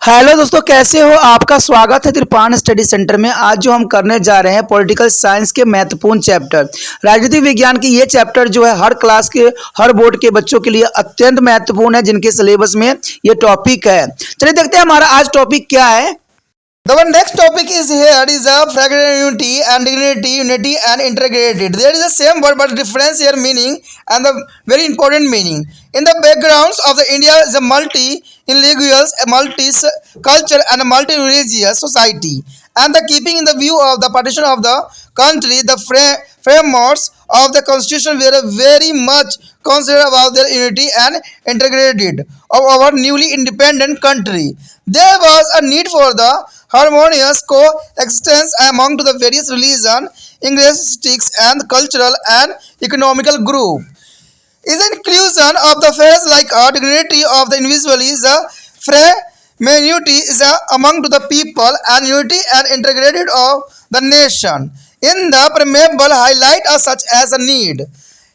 Hello दोस्तों, कैसे हो? आपका स्वागत है त्रिपान स्टडी सेंटर में। आज जो हम करने जा रहे हैं पॉलिटिकल साइंस के महत्वपूर्ण चैप्टर राजनीतिक विज्ञान की ये चैप्टर जो है हर क्लास के हर बोर्ड के बच्चों के लिए अत्यंत महत्वपूर्ण है, जिनके सिलेबस में ये टॉपिक है। चलिए देखते हैं हमारा आज टॉपिक क्या है। The one next topic is here is a fraternity and dignity, unity and integrated. There is the same word but difference here meaning and the very important meaning. In the backgrounds of the India is a multi-lingual, a multi-cultural and a multi-religious society. And the keeping in the view of the partition of the country, the frameworks of the constitution were very much concerned about their unity and integrated of our newly independent country. There was a need for the harmonious coexistence among the various religion, linguistics and cultural and economical group. Is the inclusion of the phase like a dignity of the individual is a fraternity is a among the people and unity and integrated of the nation. In the preamble highlight as such as a need.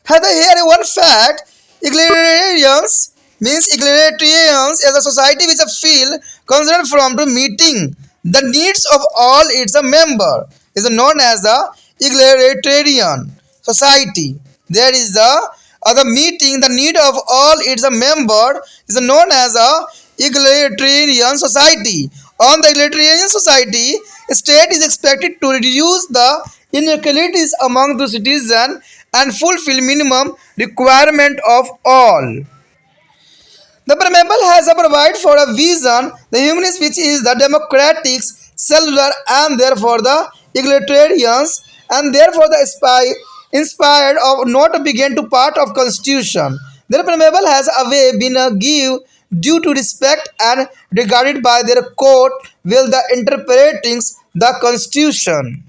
Here one fact, egalitarians means egalitarians is a society which feel concerned from to meeting the needs of all its member is known as the egalitarian society. There is the other meeting the need of all its member is known as a egalitarian society. On the egalitarian society, state is expected to reduce the inequalities among the citizens and fulfill minimum requirement of all. The preamble has a provide for a vision, the humanist which is the democratic, cellular and therefore the egalitarians and therefore the inspired of not begin to part of constitution. Their preamble has a way been a give due to respect and regarded by their court will the interpreting the constitution.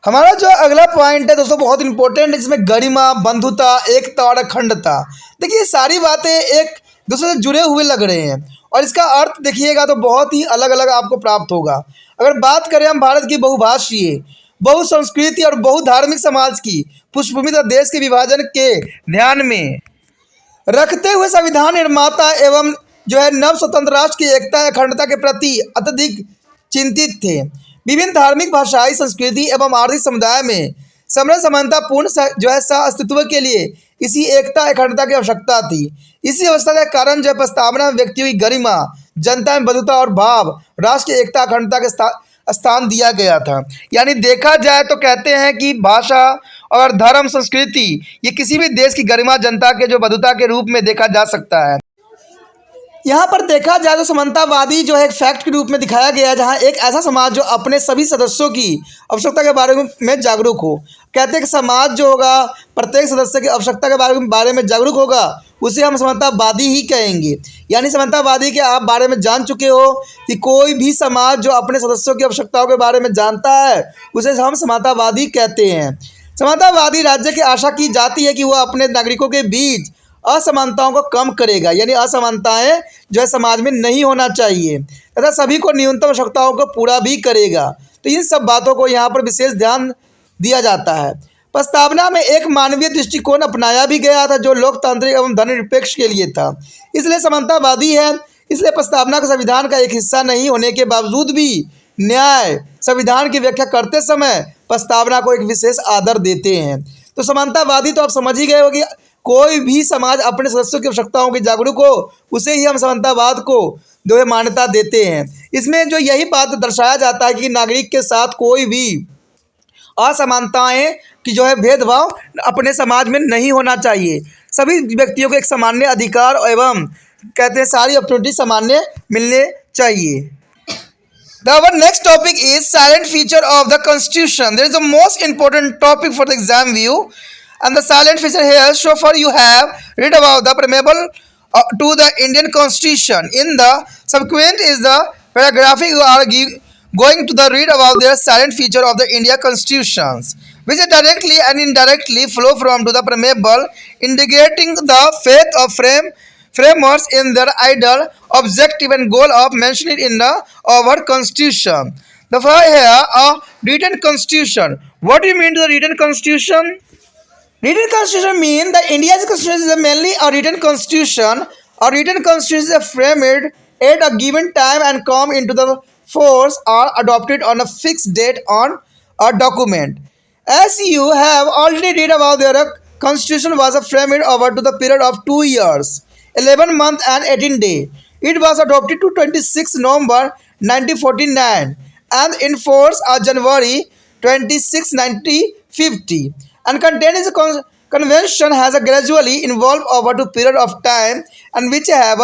हमारा जो अगला point है दोस्तों बहुत important है, जिसमें गरिमा, बंधुता, एकता और अखंडता। देखिए ये सारी बातें एक दूसरे से जुड़े हुए लग रहे हैं और इसका अर्थ देखिएगा तो बहुत ही अलग अलग आपको प्राप्त होगा। अगर बात करें हम भारत की बहुभाषीय, बहुसंस्कृति और बहुधार्मिक समाज की पृष्ठभूमि तथा देश के विभाजन के ध्यान में रखते हुए संविधान निर्माता एवं जो है नव स्वतंत्र राष्ट्र की एकता अखंडता के प्रति अत्यधिक चिंतित थे। विभिन्न धार्मिक, भाषाई, संस्कृति एवं आर्थिक समुदाय में समरस समानता पूर्ण जो है सह अस्तित्व के लिए इसी एकता अखंडता की आवश्यकता थी। इसी अवस्था के कारण जो है प्रस्तावना में व्यक्ति की गरिमा, जनता में बंधुता और भाव, राष्ट्र की एकता अखंडता के स्थान दिया गया था। यानी देखा जाए तो कहते हैं कि भाषा और धर्म, संस्कृति ये किसी भी देश की गरिमा, जनता के जो बंधुता के रूप में देखा जा सकता है। यहाँ पर देखा जाए तो समानतावादी जो है एक फैक्ट के रूप में दिखाया गया है, जहाँ एक ऐसा समाज जो अपने सभी सदस्यों की आवश्यकता के बारे में जागरूक हो। कहते हैं कि समाज जो होगा प्रत्येक सदस्य की आवश्यकता के बारे में जागरूक होगा, उसे हम समानतावादी ही कहेंगे। यानी समानतावादी के आप बारे में जान चुके हो कि कोई भी समाज जो अपने सदस्यों की आवश्यकताओं के बारे में जानता है उसे हम समानतावादी कहते हैं। समानतावादी राज्य की आशा की जाती है कि वह अपने नागरिकों के बीच असमानताओं को कम करेगा, यानी असमानताएं जो है समाज में नहीं होना चाहिए तथा सभी को न्यूनतम आवश्यकताओं को पूरा भी करेगा। तो इन सब बातों को यहाँ पर विशेष ध्यान दिया जाता है। प्रस्तावना में एक मानवीय दृष्टिकोण अपनाया भी गया था जो लोकतांत्रिक एवं धर्मनिरपेक्ष के लिए था, इसलिए समानतावादी है। इसलिए प्रस्तावना का संविधान का एक हिस्सा नहीं होने के बावजूद भी न्याय संविधान की व्याख्या करते समय प्रस्तावना को एक विशेष आदर देते हैं। तो समानतावादी तो आप समझ ही गए हो कि कोई भी समाज अपने सदस्यों की आवश्यकताओं की जागरूक हो, उसे ही हम समानतावाद को जो है मान्यता देते हैं। इसमें जो यही बात दर्शाया जाता है कि नागरिक के साथ कोई भी असमानताएं कि जो है भेदभाव अपने समाज में नहीं होना चाहिए। सभी व्यक्तियों को एक सामान्य अधिकार एवं कहते हैं सारी अपॉर्चुनिटी सामान्य मिलने चाहिए। The our next topic is silent feature of the constitution. There is the most important topic for the exam view, and the silent feature here. So far you have read about the preamble to the Indian Constitution. In the subsequent is the paragraph you are going to the read about the silent feature of the India Constitutions, which directly and indirectly flow from to the preamble, indicating the faith of framers in their ideal, objective and goal of mentioned in our constitution. The here a written constitution. What do you mean to the written constitution? Written constitution means that India's constitution is mainly a written constitution. A written constitution is framed at a given time and come into the force are adopted on a fixed date on a document. As you have already read about their constitution was framed over to the period of 2 years, 11 months and 18 days. It was adopted to 26 November 1949 and in force on January 26, 1950 and contains a convention has a gradually evolved over to period of time and which have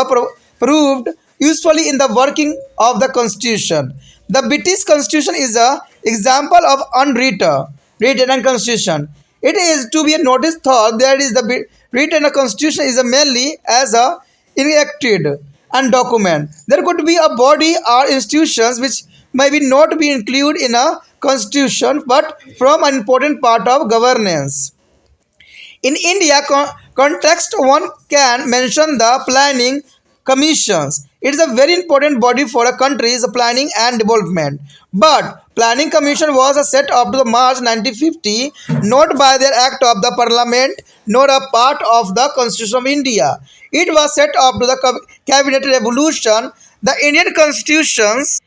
proved usefully in the working of the constitution. The British constitution is a example of written constitution. It is to be noticed thought there is the written constitution is a merely as a enacted and document. There could be a body or institutions which may be not be included in a constitution but from an important part of governance. In India context, one can mention the planning commissions. It is a very important body for a country's planning and development. But planning commission was set up to the March 1950, not by the act of the parliament, nor a part of the Constitution of India. It was set up to the cabinet revolution. The Indian constitutions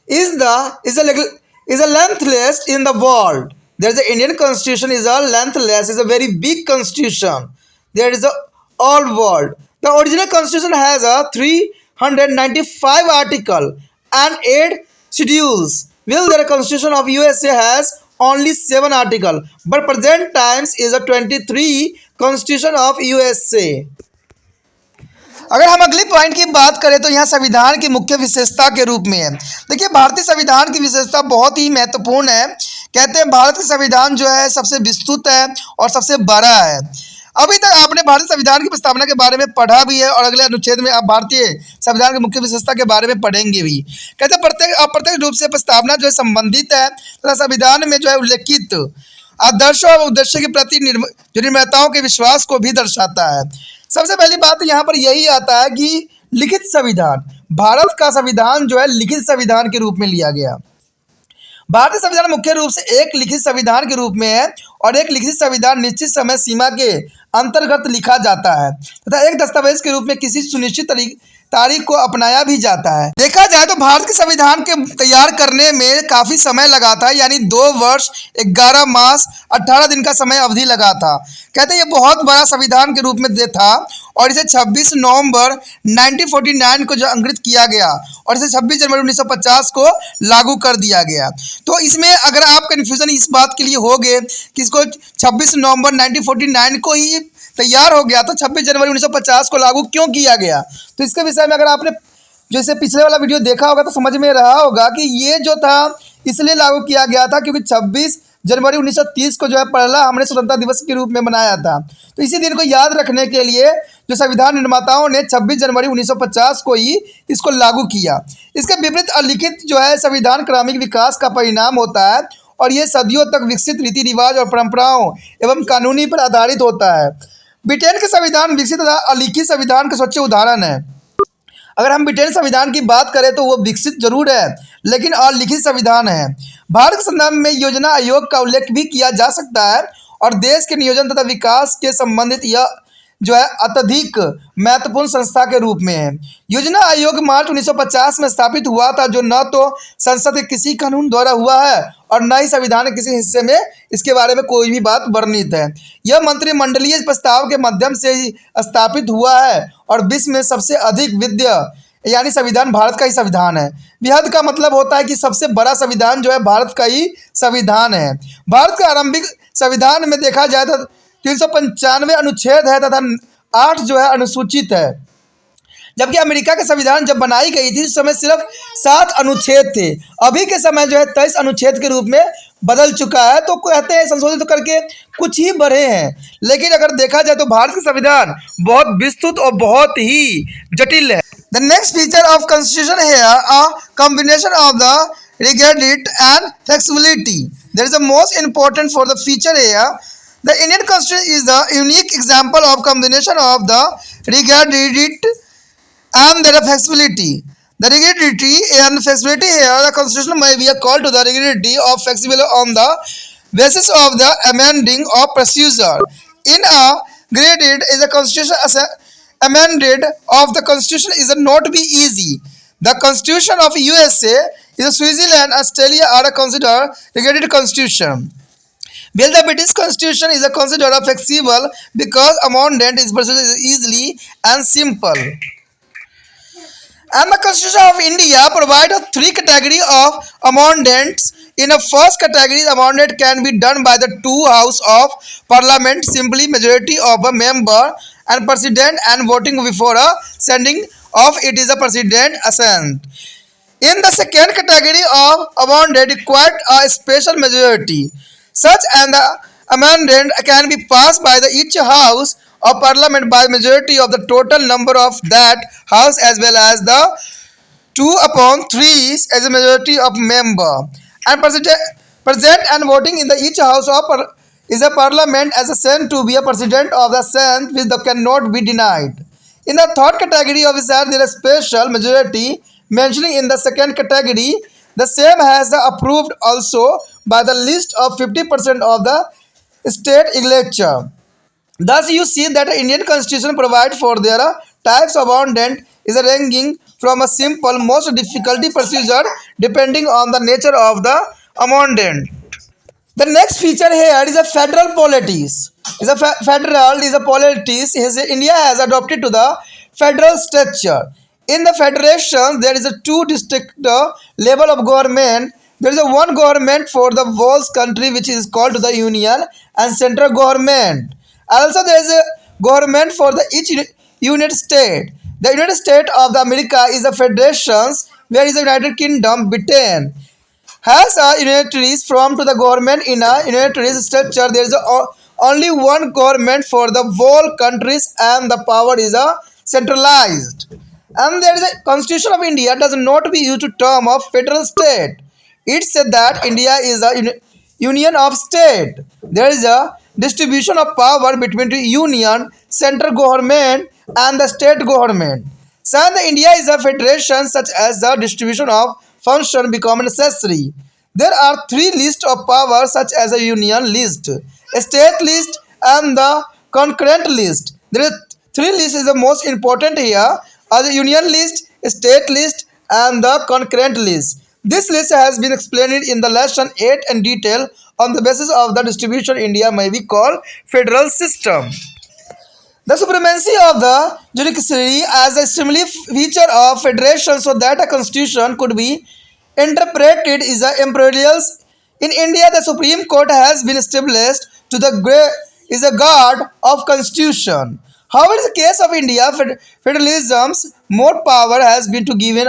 is a lengthless in the world. There is the Indian constitution is a lengthless, is a very big constitution. There is a all world. The original constitution has a 395 article and 8 schedules. While the constitution of USA has only 7 article, but present times is a 23 constitution of USA. अगर हम अगली point की बात करें तो यहाँ संविधान की मुख्य विशेषता के रूप में है। देखिए भारतीय संविधान की विशेषता बहुत ही महत्वपूर्ण है। कहते हैं भारत का संविधान जो है सबसे विस्तृत है और सबसे बड़ा है। अभी तक आपने भारतीय संविधान की प्रस्तावना के बारे में पढ़ा भी है और अगले अनुच्छेद में आप भारतीय संविधान की मुख्य विशेषता के बारे में पढ़ेंगे भी। कहते हैं अप्रत्यक्ष रूप से प्रस्तावना जो है संबंधित है तथा संविधान में जो है उल्लेखित आदर्शों और उद्देश्य के प्रति जो निर्माताओं के विश्वास को भी दर्शाता है। सबसे पहली बात यहाँ पर यही आता है कि लिखित संविधान, भारत का संविधान जो है लिखित संविधान के रूप में लिया गया। भारतीय संविधान मुख्य रूप से एक लिखित संविधान के रूप में है और एक लिखित संविधान निश्चित समय सीमा के अंतर्गत लिखा जाता है तथा एक दस्तावेज के रूप में किसी सुनिश्चित तारीख को अपनाया भी जाता है। देखा जाए तो भारत के संविधान के तैयार करने में काफ़ी समय लगा था, यानी 2 वर्ष 11 मास 18 दिन का समय अवधि लगा था। कहते हैं ये बहुत बड़ा संविधान के रूप में था और इसे 26 नवंबर 1949 को जो अंकित किया गया और इसे 26 जनवरी 1950 को लागू कर दिया गया। तो इसमें अगर आप कन्फ्यूज़न इस बात के लिए हो गए कि इसको 26 नवंबर 1949 को ही तैयार हो गया तो 26 जनवरी 1950 को लागू क्यों किया गया, तो इसके विषय में अगर आपने जैसे पिछले वाला वीडियो देखा होगा तो समझ में रहा होगा कि ये जो था इसलिए लागू किया गया था क्योंकि 26 जनवरी 1930 को जो है पहला हमने स्वतंत्रता दिवस के रूप में मनाया था। तो इसी दिन को याद रखने के लिए जो संविधान निर्माताओं ने 26 जनवरी 1950 को ही इसको लागू किया। इसके विपरीत अलिखित जो है संविधान क्रमिक विकास का परिणाम होता है और ये सदियों तक विकसित रीति रिवाज और परंपराओं एवं कानूनी पर आधारित होता है। ब्रिटेन के संविधान विकसित तथा अलिखित संविधान के स्वच्छ उदाहरण है। अगर हम ब्रिटेन संविधान की बात करें तो वो विकसित जरूर है लेकिन अलिखित संविधान है। भारत के संविधान में योजना आयोग का उल्लेख भी किया जा सकता है और देश के नियोजन तथा विकास के संबंधित यह जो है अत्यधिक महत्वपूर्ण संस्था के रूप में है। योजना आयोग मार्च 1950 में स्थापित हुआ था जो न तो संसद के किसी कानून द्वारा हुआ है और न ही संविधान के किसी हिस्से में इसके बारे में कोई भी बात वर्णित है। यह मंत्रिमंडलीय प्रस्ताव के माध्यम से ही स्थापित हुआ है और विश्व में सबसे अधिक विद्य यानी संविधान भारत का ही संविधान है। विहद का मतलब होता है कि सबसे बड़ा संविधान जो है भारत का ही संविधान है। भारत के आरंभिक संविधान में देखा जाए तो 395 अनुच्छेद है तथा 8 जो है अनुसूचित है, जबकि अमेरिका के संविधान जब बनाई गई थी उस समय सिर्फ 7 अनुच्छेद थे। अभी के समय जो है 23 अनुच्छेद के रूप में बदल चुका है। तो कहते हैं संशोधित करके कुछ ही बढ़े हैं, लेकिन अगर देखा जाए तो भारत का संविधान बहुत विस्तृत और बहुत ही जटिल है। The next feature of constitution here a combination of the rigidity and flexibility. There is the most important for the feature here the Indian Constitution is the unique example of combination of the rigidity and the flexibility. The rigidity and flexibility here, the Constitution may be called to the rigidity of flexibility on the basis of the amending of procedure. In a graded is a Constitution amended of the constitution is not be easy. The constitution of USA is Switzerland, Australia are considered regulated constitution. While the British constitution is considered flexible because amendment is procedure easily and simple. And the Constitution of India provides three categories of amendments. In the first category, the amendment can be done by the two House of Parliament, simply majority of a member and president, and voting before a sending of it is a president assent. In the second category of amendment required a special majority. Such an amendment can be passed by the each house of parliament by majority of the total number of that house as well as the 2 upon 3 as a majority of member. And present and voting in the each house of is a parliament as a sent to be a president of the senate which cannot be denied. In the third category of is that there is special majority mentioning in the second category. The same has the approved also by the list of 50% of the state legislature. Thus, you see that the Indian Constitution provides for their types of amendment is a ranking from a simple most difficulty procedure depending on the nature of the amendment. The next feature here is a federal politics. Is a federal is a politics. India has adopted to the federal structure. In the federation, there is a two distinct level of government. There is a one government for the whole country which is called the union and central government. Also, there is a government for the each unit state. The United States of the America is a federation where is the United Kingdom, Britain has a unitaries from to the government in a unitaries structure. There is only one government for the whole countries and the power is a centralized. And there is a constitution of India does not be used to term of federal state. It said that India is a union of state. There is a distribution of power between the union, central government and the state government. So the India is a federation such as the distribution of function become necessary. There are three lists of power such as a union list, a state list and the concurrent list. There are three lists is the most important here are the union list, state list and the concurrent list. This list has been explained in the lesson 8 in detail. On the basis of the distribution, India may be called federal system. The supremacy of the judiciary as a stimuli feature of federation so that a constitution could be interpreted is a imperial. In India, the Supreme Court has been established to the is a guard of constitution. However, in the case of India, federalism's more power has been to given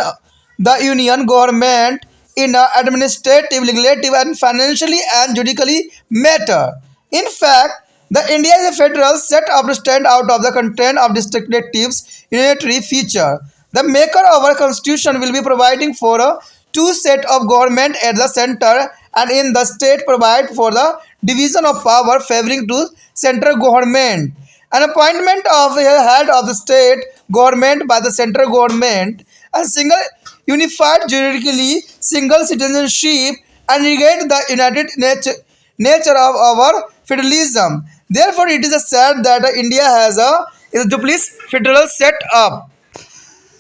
the union government in an administrative, legislative, and financially and judicially matter. In fact, the India is a federal set up to stand out of the content of districtative's unitary feature. The maker of our constitution will be providing for a two set of government at the center and in the state provide for the division of power favoring to central government. An appointment of the head of the state government by the central government and single unified juridically single citizenship and negate the united nature of our federalism. Therefore, it is said that India has a duplicit federal set up.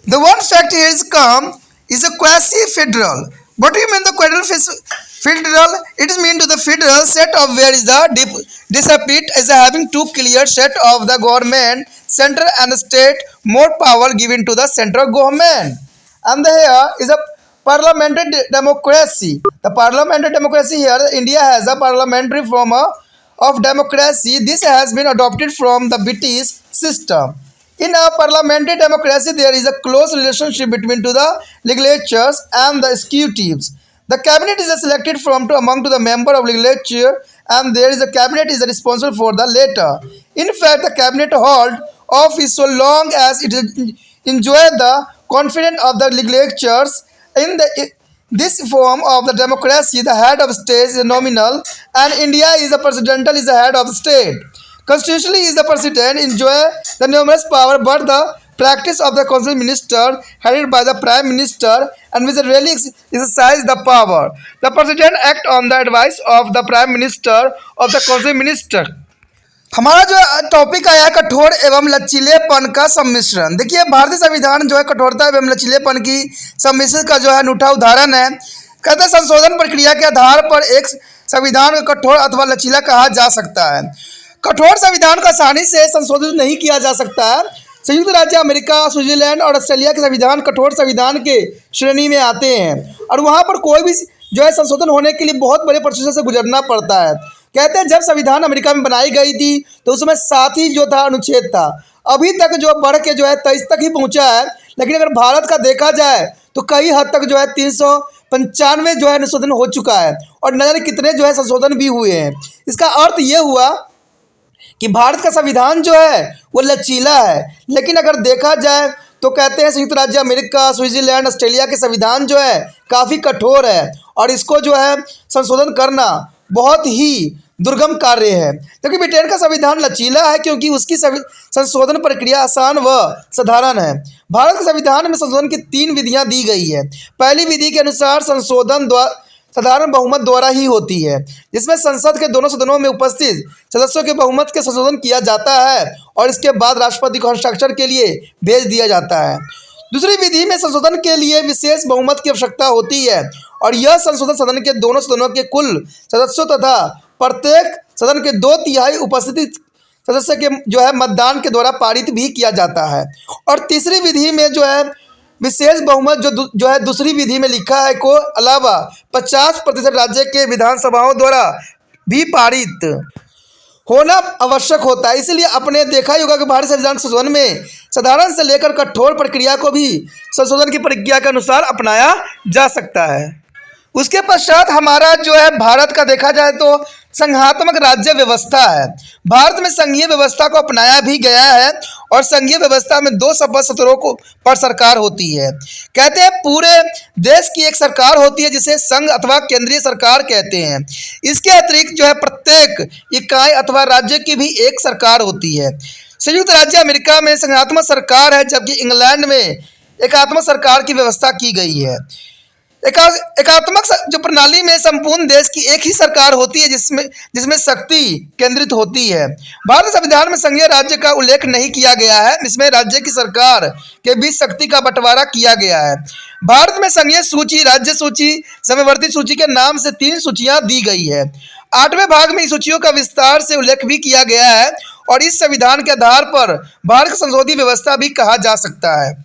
The one fact here is come is a quasi-federal. What do you mean the federal? It is mean to the federal set of where is the disappear is having two clear set of the government, center and the state, more power given to the central government. And here is a parliamentary democracy. The parliamentary democracy here, India has a parliamentary form of democracy. This has been adopted from the British system. In a parliamentary democracy, there is a close relationship between to the legislatures and the executives. The cabinet is selected from to among to the member of legislature, and there is a cabinet is responsible for the latter. In fact, the cabinet hold office so long as it enjoy the confidence of the legislatures. In this form of the democracy, the head of state is nominal, and India is a presidential is the head of the state. Constitutionally, is the president enjoy the numerous power, but the practice of the council minister headed by the prime minister and which really exercise the power. The president act on the advice of the prime minister of the council minister. हमारा जो topic आया है कठोर एवं लचीलेपन का सम्मिश्रण। देखिए भारतीय संविधान जो है कठोरता एवं लचीलेपन की सम्मिश्रण का जो है अनूठा उदाहरण है। कहते हैं संशोधन प्रक्रिया के आधार पर एक संविधान को कठोर अथवा लचीला कहा जा सकता है। कठोर संविधान को आसानी से संशोधित नहीं किया जा सकता है। संयुक्त राज्य अमेरिका, स्विट्जरलैंड और ऑस्ट्रेलिया के संविधान कठोर संविधान के श्रेणी में आते हैं और वहाँ पर कोई भी जो है संशोधन होने के लिए बहुत बड़े प्रोसेस से गुजरना पड़ता है। कहते हैं जब संविधान अमेरिका में बनाई गई थी तो उसमें 7 ही जो था अनुच्छेद था। अभी तक जो बढ़ के जो है 23 तक ही पहुंचा है। लेकिन अगर भारत का देखा जाए तो कई हद तक जो है 395 जो है संशोधन हो चुका है और न जाने कितने जो है संशोधन भी हुए हैं। इसका अर्थ ये हुआ कि भारत का संविधान जो है वो लचीला है। लेकिन अगर देखा जाए तो कहते हैं संयुक्त राज्य अमेरिका, स्विट्जरलैंड, ऑस्ट्रेलिया के संविधान जो है काफ़ी कठोर है और इसको जो है संशोधन करना बहुत ही दुर्गम कार्य है। क्योंकि ब्रिटेन का संविधान लचीला है क्योंकि उसकी संशोधन प्रक्रिया आसान व साधारण है। भारत के संविधान में संशोधन की 3 विधियां दी गई है। पहली विधि के अनुसार संशोधन साधारण बहुमत द्वारा ही होती है, जिसमें संसद के दोनों सदनों में उपस्थित सदस्यों के बहुमत के संशोधन किया जाता है और इसके बाद राष्ट्रपति को हस्ताक्षर के लिए भेज दिया जाता है। दूसरी विधि में संशोधन के लिए विशेष बहुमत की आवश्यकता होती है और यह संशोधन सदन के दोनों सदनों के कुल सदस्यों तथा प्रत्येक सदन के 2/3 उपस्थिति सदस्य के जो है मतदान के द्वारा पारित भी किया जाता है। और तीसरी विधि में जो है विशेष बहुमत जो है दूसरी विधि में लिखा है को अलावा 50% राज्य के विधानसभाओं द्वारा भी पारित होना आवश्यक होता है। इसलिए आपने देखा ही होगा कि भारतीय संविधान संशोधन में साधारण से लेकर कठोर प्रक्रिया को भी संशोधन की प्रक्रिया के अनुसार अपनाया जा सकता है। उसके पश्चात हमारा जो है भारत का देखा जाए तो संघात्मक राज्य व्यवस्था है। भारत में संघीय व्यवस्था को अपनाया भी गया है और संघीय व्यवस्था में 2 संसद सत्रों को पर सरकार होती है। कहते हैं पूरे देश की एक सरकार होती है जिसे संघ अथवा केंद्रीय सरकार कहते हैं। इसके अतिरिक्त जो है प्रत्येक इकाई अथवा राज्य की भी एक सरकार होती है। संयुक्त राज्य अमेरिका में संघात्मक सरकार है जबकि इंग्लैंड में एकात्मक सरकार की व्यवस्था की गई है। एकात्मक जो प्रणाली में संपूर्ण देश की एक ही सरकार होती है जिसमें शक्ति केंद्रित होती है। भारतीय संविधान में संघीय राज्य का उल्लेख नहीं किया गया है। इसमें राज्य की सरकार के बीच शक्ति का बंटवारा किया गया है। भारत में संघीय सूची, राज्य सूची, समवर्ती सूची के नाम से 3 सूचियां दी गई है। 8वें भाग में इन सूचियों का विस्तार से उल्लेख भी किया गया है और इस संविधान के आधार पर भारत की संसदीय व्यवस्था भी कहा जा सकता है।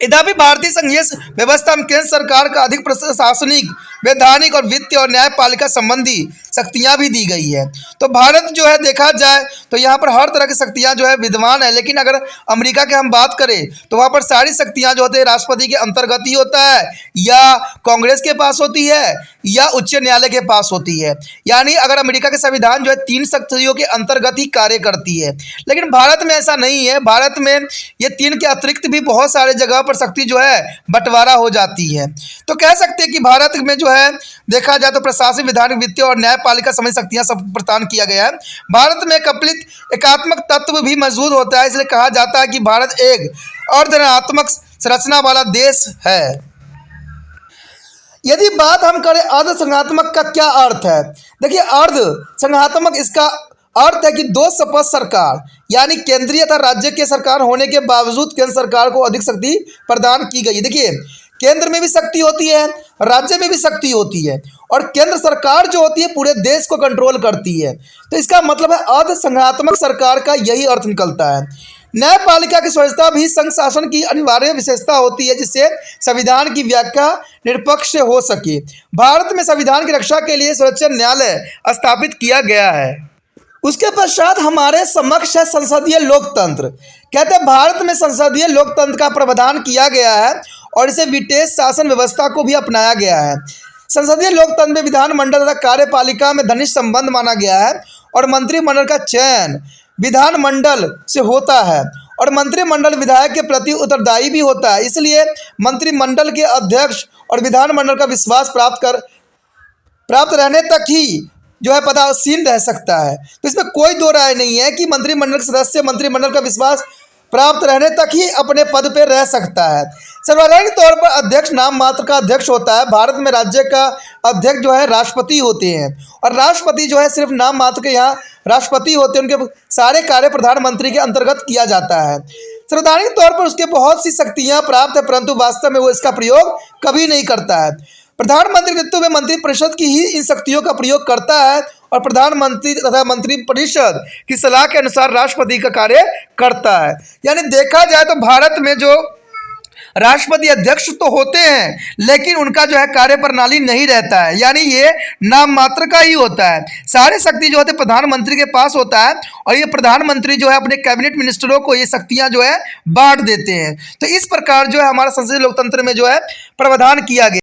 यद्यपि भारतीय संघीय व्यवस्था में केंद्र सरकार का अधिक प्रशासनिक, वैधानिक और वित्तीय और न्यायपालिका संबंधी शक्तियां भी दी गई है। तो भारत जो है देखा जाए तो यहाँ पर हर तरह की शक्तियां जो है विद्यमान है। लेकिन अगर अमेरिका की हम बात करें तो वहाँ पर सारी शक्तियां जो होती है राष्ट्रपति के अंतर्गत ही होता है या कांग्रेस के पास होती है या उच्च न्यायालय के पास होती है। यानी अगर अमेरिका के संविधान जो है 3 शक्तियों के अंतर्गत ही कार्य करती है। लेकिन भारत में ऐसा नहीं है। भारत में ये 3 के अतिरिक्त भी बहुत सारे जगह पर शक्ति जो है बंटवारा हो जाती है। तो कह सकते हैं कि भारत में जो है देखा जाए तो प्रशासनिक, विधानिक, वित्तीय और न्यायपालिका समेत शक्तियां सब प्रदान किया गया है। भारत में कल्पित एकात्मक तत्व भी मौजूद होता है। इसलिए कहा जाता है कि भारत एक अर्धनात्मक संरचना वाला देश है। यदि बात हम करें अर्ध संघात्मक का क्या अर्थ है, देखिए अर्ध संघात्मक इसका अर्थ है कि 2 शपथ सरकार यानी केंद्रीय तथा राज्य के सरकार होने के बावजूद केंद्र सरकार को अधिक शक्ति प्रदान की गई है। देखिए केंद्र में भी शक्ति होती है, राज्य में भी शक्ति होती है और केंद्र सरकार जो होती है पूरे देश को कंट्रोल करती है। तो इसका मतलब है अर्ध संघात्मक सरकार का यही अर्थ निकलता है। न्यायपालिका की स्वच्छता भी संघ शासन की अनिवार्य विशेषता होती है जिससे संविधान की व्याख्या निष्पक्ष हो सके। भारत में संविधान की रक्षा के लिए सर्वोच्च न्यायालय स्थापित किया गया है। उसके पश्चात हमारे समक्ष है संसदीय लोकतंत्र। कहते हैं भारत में संसदीय लोकतंत्र का प्रावधान किया गया है और इसे ब्रिटिश शासन व्यवस्था को भी अपनाया गया है। संसदीय लोकतंत्र में विधानमंडल तथा कार्यपालिका में घनिष्ठ संबंध माना गया है और मंत्रिमंडल का चयन विधानमंडल से होता है और मंत्रिमंडल विधायक के प्रति उत्तरदायी भी होता है। इसलिए मंत्रिमंडल के अध्यक्ष और विधानमंडल का विश्वास प्राप्त रहने तक ही जो है पदासीन रह सकता है। तो इसमें कोई दो राय नहीं है कि मंत्रिमंडल के सदस्य मंत्रिमंडल का विश्वास प्राप्त रहने तक ही अपने पद पर रह सकता है। सर्वसाधारण तौर पर अध्यक्ष नाम मात्र का अध्यक्ष होता है। भारत में राज्य का अध्यक्ष जो है राष्ट्रपति होते हैं और राष्ट्रपति जो है सिर्फ नाम मात्र के यहाँ राष्ट्रपति होते हैं। उनके सारे कार्य प्रधानमंत्री के अंतर्गत किया जाता है। सर्वसाधारण तौर पर उसके बहुत सी शक्तियाँ प्राप्त है, परंतु वास्तव में वो इसका प्रयोग कभी नहीं करता है। प्रधानमंत्री नेतृत्व में मंत्रिपरिषद की ही इन शक्तियों का प्रयोग करता है और प्रधानमंत्री तथा मंत्रिपरिषद की सलाह के अनुसार राष्ट्रपति का कार्य करता है। यानी देखा जाए तो भारत में जो राष्ट्रपति अध्यक्ष तो होते हैं लेकिन उनका जो है कार्य प्रणाली नहीं रहता है, यानी ये नाम मात्र का ही होता है। सारे शक्ति जो होते हैं प्रधानमंत्री के पास होता है और ये प्रधानमंत्री जो है अपने कैबिनेट मिनिस्टरों को ये शक्तियां जो है बांट देते हैं। तो इस प्रकार जो है हमारा संसदीय लोकतंत्र में जो है प्रावधान किया गया।